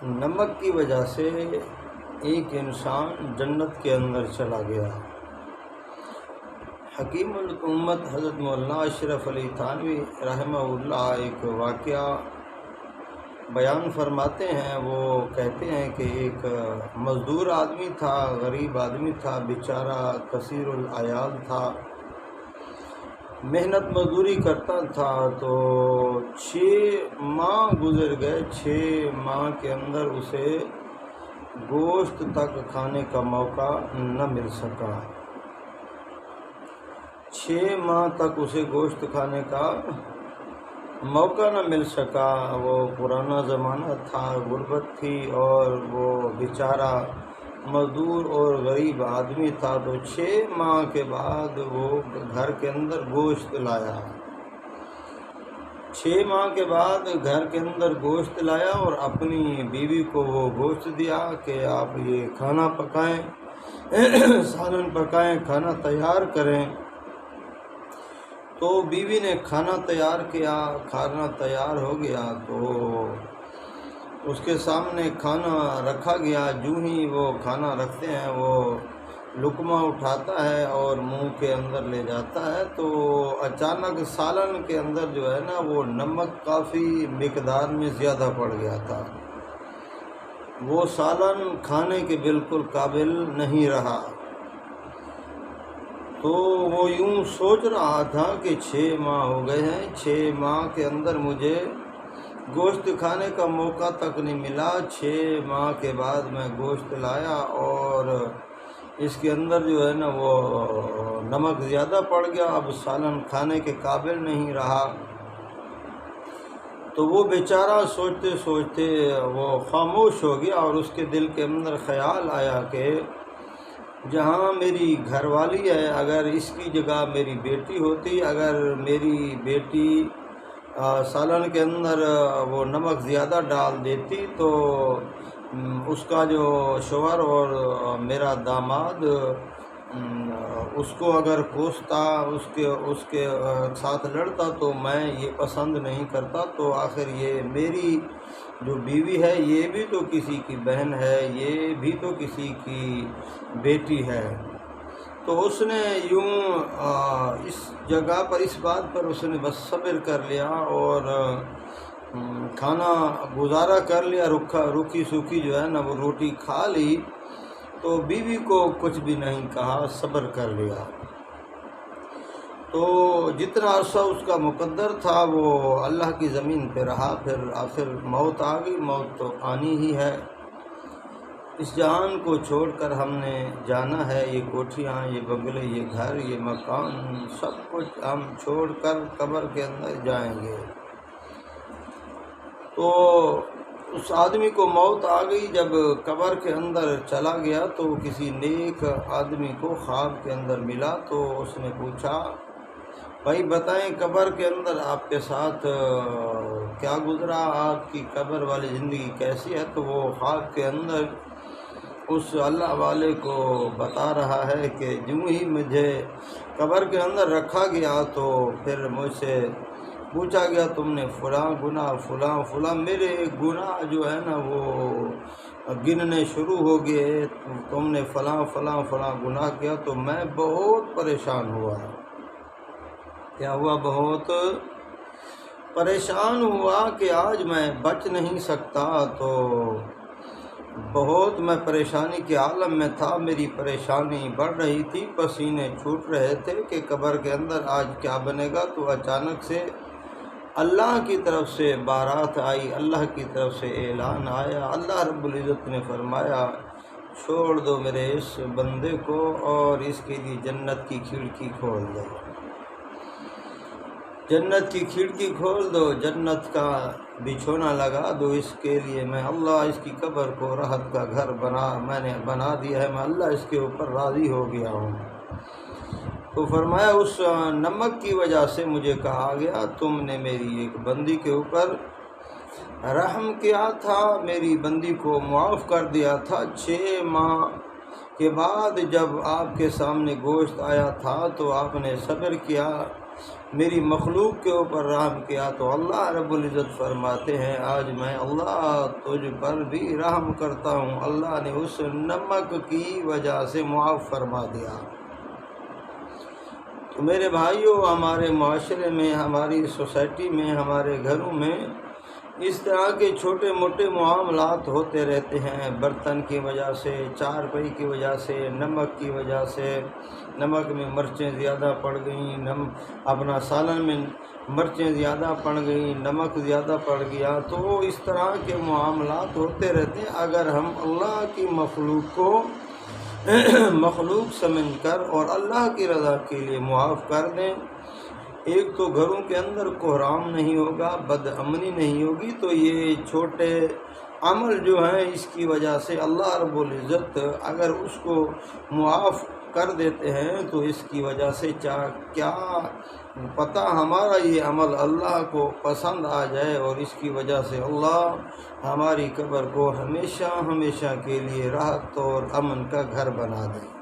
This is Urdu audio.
نمک کی وجہ سے ایک انسان جنت کے اندر چلا گیا۔ حکیم الامت حضرت مولانا اشرف علی تھانوی رحمہ اللہ ایک واقعہ بیان فرماتے ہیں۔ وہ کہتے ہیں کہ ایک مزدور آدمی تھا، غریب آدمی تھا، بیچارہ کثیر العیال تھا، محنت مزدوری کرتا تھا۔ تو 6 ماہ گزر گئے، 6 ماہ کے اندر اسے گوشت تک کھانے کا موقع نہ مل سکا۔ 6 ماہ تک اسے گوشت کھانے کا موقع نہ مل سکا۔ وہ پرانا زمانہ تھا، غربت تھی، اور وہ بیچارہ مزدور اور غریب آدمی تھا۔ تو 6 ماہ کے بعد وہ گھر کے اندر گوشت لایا۔ 6 ماہ کے بعد گھر کے اندر گوشت لایا اور اپنی بیوی کو وہ گوشت دیا کہ آپ یہ کھانا پکائیں، سالن پکائیں، کھانا تیار کریں۔ تو بیوی نے کھانا تیار کیا، کھانا تیار ہو گیا تو اس کے سامنے کھانا رکھا گیا۔ جو ہی وہ کھانا رکھتے ہیں وہ لقمہ اٹھاتا ہے اور منہ کے اندر لے جاتا ہے، تو اچانک سالن کے اندر جو ہے نا وہ نمک کافی مقدار میں زیادہ پڑ گیا تھا۔ وہ سالن کھانے کے بالکل قابل نہیں رہا۔ تو وہ یوں سوچ رہا تھا کہ 6 ماہ ہو گئے ہیں، 6 ماہ کے اندر مجھے گوشت کھانے کا موقع تک نہیں ملا۔ 6 ماہ کے بعد میں گوشت لایا اور اس کے اندر جو ہے نا وہ نمک زیادہ پڑ گیا، اب سالن کھانے کے قابل نہیں رہا۔ تو وہ بیچارہ سوچتے سوچتے وہ خاموش ہو گیا، اور اس کے دل کے اندر خیال آیا کہ جہاں میری گھر والی ہے، اگر اس کی جگہ میری بیٹی ہوتی، اگر میری بیٹی سالن کے اندر وہ نمک زیادہ ڈال دیتی تو اس کا جو شوہر اور میرا داماد اس کو اگر کوستا، اس کے ساتھ لڑتا تو میں یہ پسند نہیں کرتا۔ تو آخر یہ میری جو بیوی ہے یہ بھی تو کسی کی بہن ہے، یہ بھی تو کسی کی بیٹی ہے۔ تو اس نے یوں اس جگہ پر، اس بات پر اس نے بس صبر کر لیا اور کھانا گزارا کر لیا، روکھی سوکھی جو ہے نا وہ روٹی کھا لی۔ تو بیوی کو کچھ بھی نہیں کہا، صبر کر لیا۔ تو جتنا عرصہ اس کا مقدر تھا وہ اللہ کی زمین پہ رہا، پھر آخر موت آ گئی۔ موت تو آنی ہی ہے، اس جہان کو چھوڑ کر ہم نے جانا ہے۔ یہ کوٹھیاں، یہ بنگلے، یہ گھر، یہ مکان، سب کچھ ہم چھوڑ کر قبر کے اندر جائیں گے۔ تو اس آدمی کو موت آ گئی۔ جب قبر کے اندر چلا گیا تو کسی نیک آدمی کو خواب کے اندر ملا، تو اس نے پوچھا بھائی بتائیں قبر کے اندر آپ کے ساتھ کیا گزرا، آپ کی قبر والی زندگی کیسی ہے؟ تو وہ خواب کے اندر اس اللہ والے کو بتا رہا ہے کہ جو ہی مجھے قبر کے اندر رکھا گیا تو پھر مجھ سے پوچھا گیا تم نے فلاں گناہ، فلاں میرے گناہ جو ہے نا وہ گننے شروع ہو گئے، تم نے فلاں گناہ کیا۔ تو میں بہت پریشان ہوا۔ کیا ہوا؟ بہت پریشان ہوا کہ آج میں بچ نہیں سکتا۔ تو بہت میں پریشانی کے عالم میں تھا، میری پریشانی بڑھ رہی تھی، پسینے چھوٹ رہے تھے کہ قبر کے اندر آج کیا بنے گا۔ تو اچانک سے اللہ کی طرف سے بارات آئی، اللہ کی طرف سے اعلان آیا۔ اللہ رب العزت نے فرمایا چھوڑ دو میرے اس بندے کو اور اس کے لیے جنت کی کھڑکی کھول دو، جنت کی کھڑکی کھول دو، جنت کا بچھونا لگا دو اس کے لیے۔ میں اللہ اس کی قبر کو راحت کا گھر میں نے بنا دیا ہے، میں اللہ اس کے اوپر راضی ہو گیا ہوں۔ تو فرمایا اس نمک کی وجہ سے مجھے کہا گیا تم نے میری ایک بندی کے اوپر رحم کیا تھا، میری بندی کو معاف کر دیا تھا۔ 6 ماہ کے بعد جب آپ کے سامنے گوشت آیا تھا تو آپ نے صبر کیا، میری مخلوق کے اوپر رحم کیا تو اللہ رب العزت فرماتے ہیں آج میں اللہ تجھ پر بھی رحم کرتا ہوں۔ اللہ نے اس نمک کی وجہ سے معاف فرما دیا۔ تو میرے بھائیوں، ہمارے معاشرے میں، ہماری سوسائٹی میں، ہمارے گھروں میں اس طرح کے چھوٹے موٹے معاملات ہوتے رہتے ہیں، برتن کی وجہ سے، چارپائی کی وجہ سے، نمک کی وجہ سے، نمک میں مرچیں زیادہ پڑ گئیں، اپنا سالن میں مرچیں زیادہ پڑ گئیں، نمک زیادہ پڑ گیا، تو اس طرح کے معاملات ہوتے رہتے ہیں۔ اگر ہم اللہ کی مخلوق کو مخلوق سمجھ کر اور اللہ کی رضا کے لیے معاف کر دیں، ایک تو گھروں کے اندر کوحرام نہیں ہوگا، بد امنی نہیں ہوگی، تو یہ چھوٹے عمل جو ہیں اس کی وجہ سے اللہ رب العزت اگر اس کو معاف کر دیتے ہیں تو اس کی وجہ سے کیا پتہ ہمارا یہ عمل اللہ کو پسند آ جائے اور اس کی وجہ سے اللہ ہماری قبر کو ہمیشہ ہمیشہ کے لیے راحت اور امن کا گھر بنا دے۔